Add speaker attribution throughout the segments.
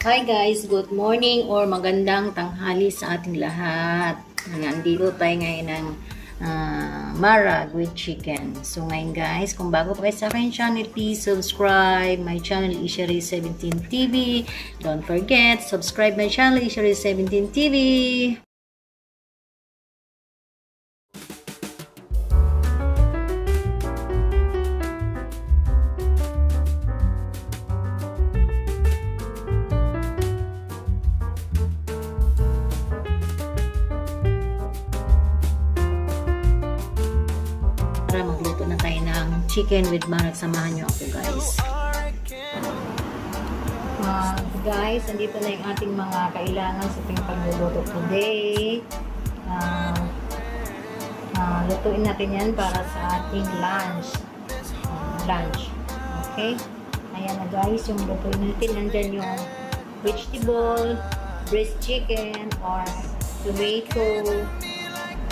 Speaker 1: Hi guys, good morning or magandang tanghali sa ating lahat. Nandito tayo ngayon ng marag with chicken. So ngayon guys, kung bago pa kayo sa aking channel, please subscribe my channel Ishery17 TV. Don't forget, subscribe my channel Ishery17 TV. Magluto na tayo ng chicken with marag. Samahan nyo ako guys. Guys, andito na yung ating mga kailangan sa ating pagluluto today. Lutuin natin yan para sa ating lunch. Okay? Ayan na guys, yung lutuin natin. Nandyan yung vegetable, breast chicken, or tomato,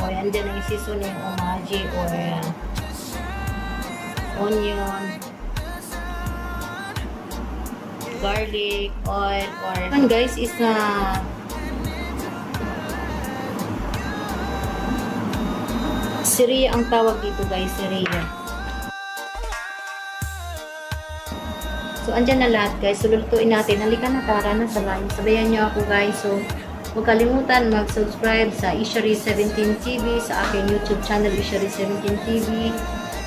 Speaker 1: o andyan ang season yung omaji or onion, garlic, oil, or and guys is siriya ang tawag dito guys, siriya. So andyan na lahat guys, so lulutuin natin. Halika na, tara na sa line, sabayan nyo ako guys. So huwag kalimutan mag-subscribe sa Ishery17 TV, sa aking YouTube channel Ishery17 TV.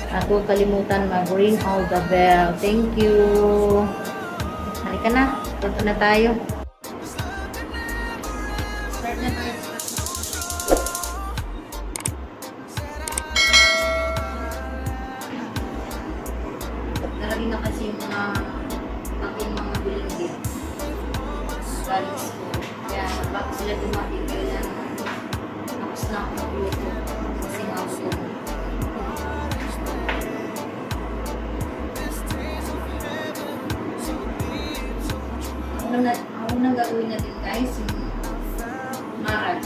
Speaker 1: At huwag kalimutan mag-ring all the bell. Thank you. Halika na. Punta na tayo. Start na tayo. Nalagin na kasi yung aking mga bilingin. Galing school. Kaya bago sila dumating, kaya tapos na ako magluto. Kasi nga ako. Ang unang gagawin natin guys, yung marag.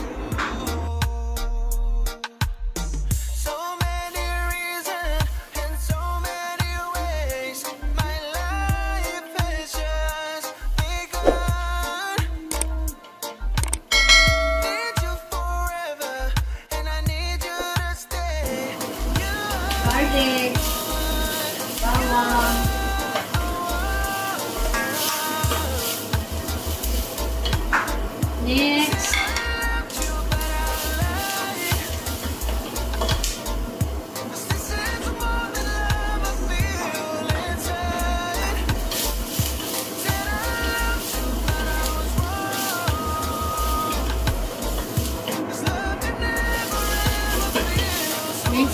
Speaker 1: Garlic, bawang, next,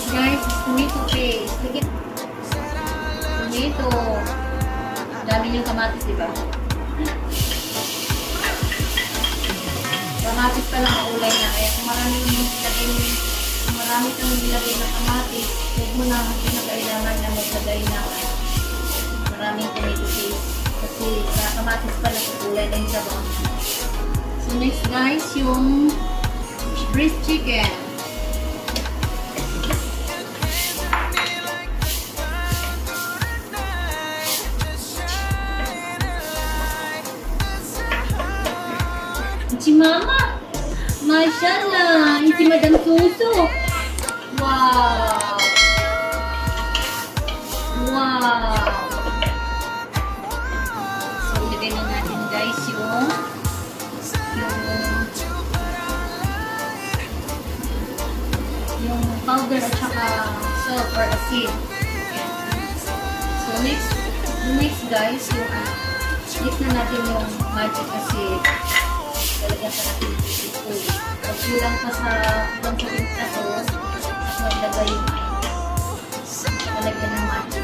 Speaker 1: guys, is tomato paste. Tomato. Dami niyang kamatis, diba? Kamatis pa lang ang ulay na. Kaya kung marami kang nilagay na kamatis, huwag mo na kailangan na maglagay na maraming tomato paste. Kasi kamatis pa lang ang ulay na yung sabaw. So next guys, yung breast chicken. Si Mama! Mashallah! Si Madam Suso! Wow! Wow! So, ilagay na natin guys yung powder at saka salt or asin. So, next guys, hit na natin yung magic acid. Talagyan pa natin ito. Pag kulang pa sa pinta to, maglagay yung talagyan ng magic.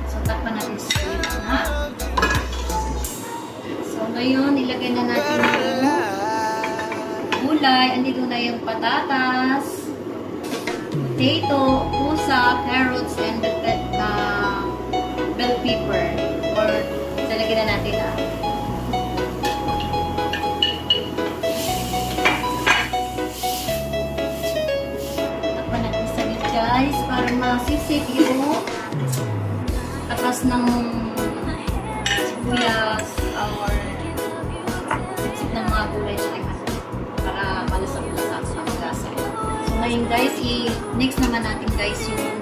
Speaker 1: So, takpan natin sa na. So, ngayon, ilagay na natin yung gulay. Andito na yung patatas, potato, pusa, carrots, and bell pepper, or talagyan na natin takpan natin sa guys para masisip yung sibuyas or ng mga gulay para malasap-lasap sa magasa. So ngayon guys, next naman natin guys yung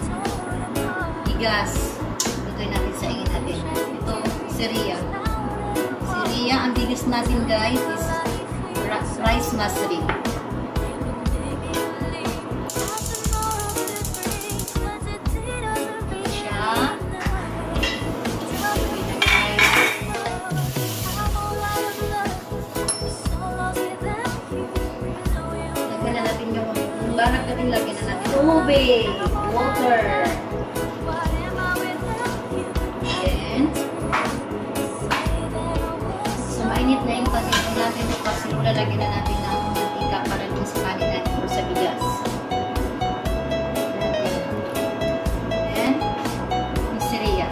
Speaker 1: bigas. Lutuin natin sa ingin natin. Ito, Syria. Ang bigas natin guys is rice masri. Barak natin lagyan na natin tubig, water. Then, so mainit na yung patinong natin kasi lalagyan na natin ng mantika para dun sa kanin natin o sa bigas. Then, yung Syria.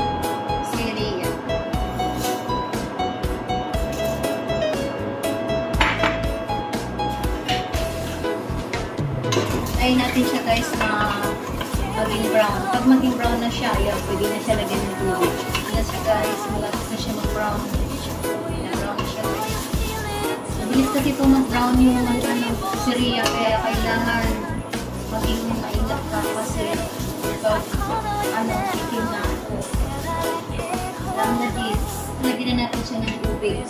Speaker 1: Ayayin natin siya guys na maging brown. Pag maging brown na siya, ayan, pwede na siya lagyan ng tubig. Ayan siya guys, malapit na siya mag-brown. Na-brown siya guys. Mabilis kasi ito mag-brown yung Syria, kaya kailangan maging maingat ka kasi pag chicken na brown na this, lagyan na natin siya ng tubig.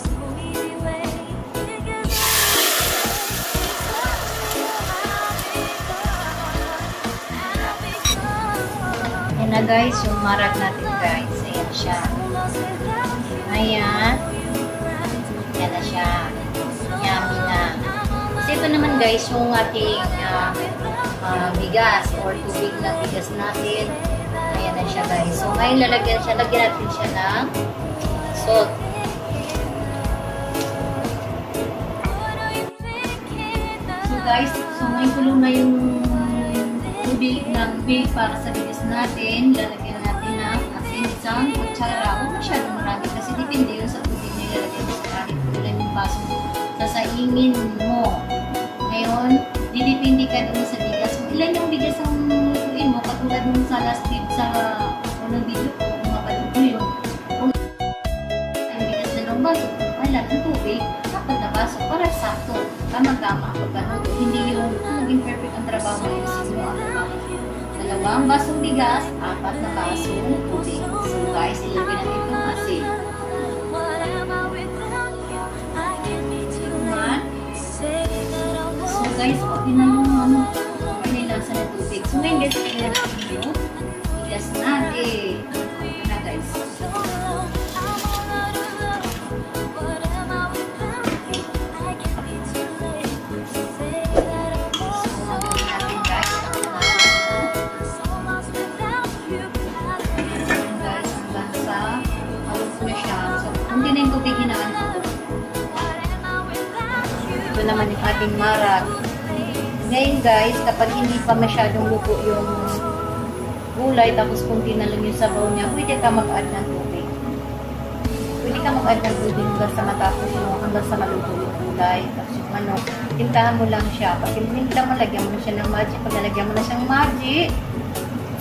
Speaker 1: Na guys, yung marag natin guys, ayan siya, ayan na siya, yummy na. Kasi ito naman guys, yung ating bigas or tubig na bigas natin, ayan na siya guys. So ngayon lagyan natin siya ng salt. So guys, ngayon kulong na yung tubig para sa bigas natin. Lalagyan natin ng asin, isang kutsara. Huwag masyadong marami kasi depende yun sa tubig na ilalagyan mo sa kahit ilan yung baso mo. Sasaingin mo. Ngayon, didepende ka dun sa bigas mo. Ilan yung bigas ang lutuin mo? Katulad nung sa last tip sa unang video ko, kung mapanood mo yun. Kung ang bigas na ng baso, wala ng tubig, dapat na baso para sakto. Tama-tama pagkanuto. Hindi yung maging perfect ang trabaho mo yung sino ang dalawang basong bigas, 4 na basong tubig. So guys, ilagay natin itong asin. So guys, okay na yung kanilasa na tubig. So ngayon guys, ilagay natin yung bigas natin. Na guys. Ito naman yung ating marag. Ngayon guys, kapag hindi pa masyadong luto yung gulay, tapos kunti na lang yung sabaw niya, pwede ka mag-add ng tubig. Pwede ka mag-add ng tubig hanggang sa matapos yung hanggang sa maluto yung gulay. Tapos yung manok, tintahan mo lang siya. Pag tinta mo, lagyan mo na siya ng magic. Pag nalagyan mo na siyang magic,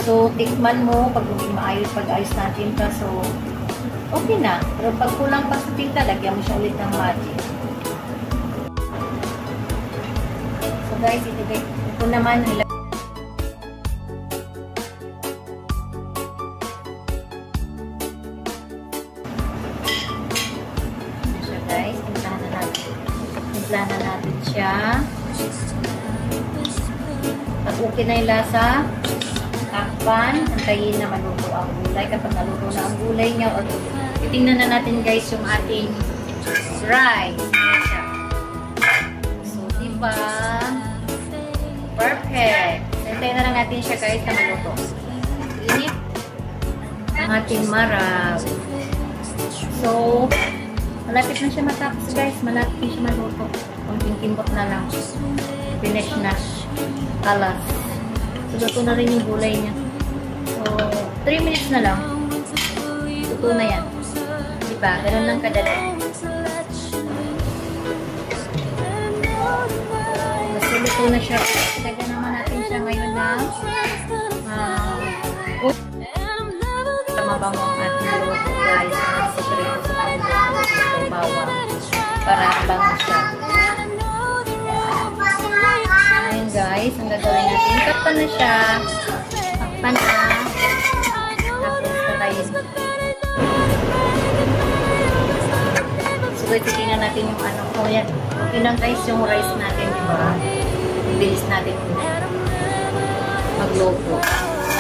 Speaker 1: so tikman mo pag hindi maayos, pag-ayos na tinta. So, okay na. Pero pag kulang pa sa tinta, lagyan mo siya ulit ng magic. So guys, ito naman nila. So guys, timplahan na natin siya. Pag okay na yung lasa, takpan, antayin na maluto ang gulay. Kapag naluto na ang gulay niya, o titingnan na natin guys yung ating rice. So, diba? Perfect. Antayin na lang natin siya guys na maluto. Init ang ating marag. So, malapit na siya matapos guys. Malapit na siya maluto. Konting timbot na lang. Finish na. Kalas. So, luto na rin yung gulay niya. So, 3 minutes na lang. Luto na yan. Diba? Ganun lang kadali. So, luto na siya. Lagyan naman natin siya ngayon na mabango ang ating luto guys. Nagsikrito sa ating luto ito, bawang. Para bango siya. Ayan guys, ang gagawin natin. Takpan na siya. Takpan na. Tapos patayin. So guys, titingnan natin yung ano. Oh, yan. Okay lang guys yung rice natin, diba? Bilis natin magluto.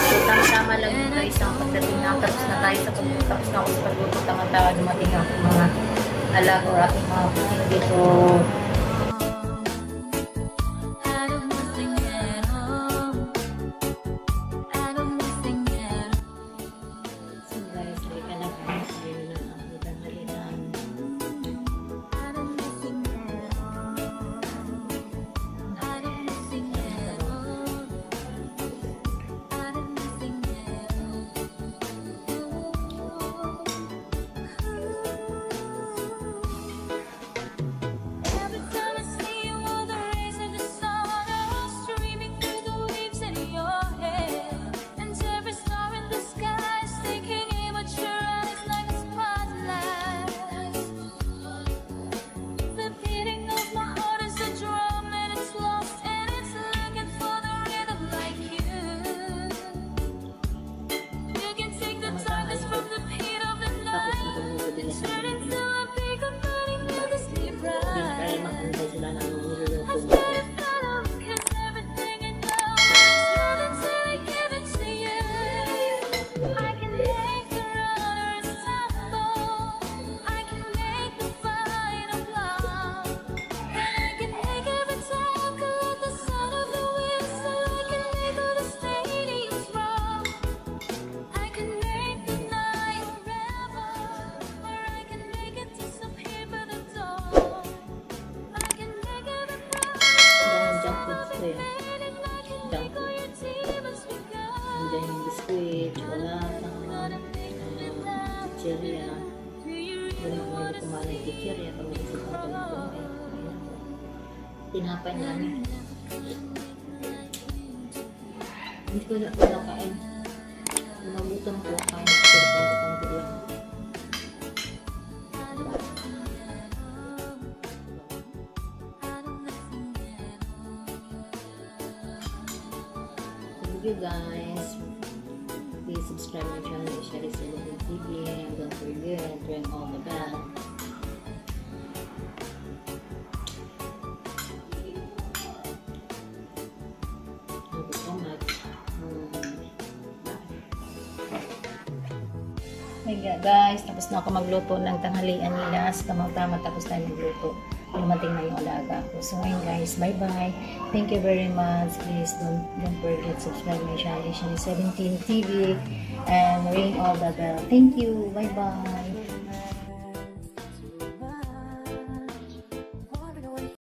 Speaker 1: So, tama lang yung guys ang pagdating na. Tapos na tayo sa pagluto. Tapos na ako sa pagluto. Tama-tawa dumating ang mga alaga or aking mga puting dito. Andiyan yung biskuit, chocolate, chicheria. Doon ako hindi kumain ng chicheria. Pag naisip ako ng kumain. Tinapay namin. Hindi ko na kain. Nagutom ko kain. Thank you guys. Please subscribe my channel, Sherry 17 TV, and don't forget to ring all the bell. Thank you so much. Hey guys, tapos na ako magluto ng tanghalian nila. Tamang-tama tapos tayo magluto. Lumating na yung alaga ko. So ngayon guys, bye-bye. Thank you very much. Please don't forget subscribe my channel, Sherry 17 TV, and ring all the bell. Thank you. Bye-bye.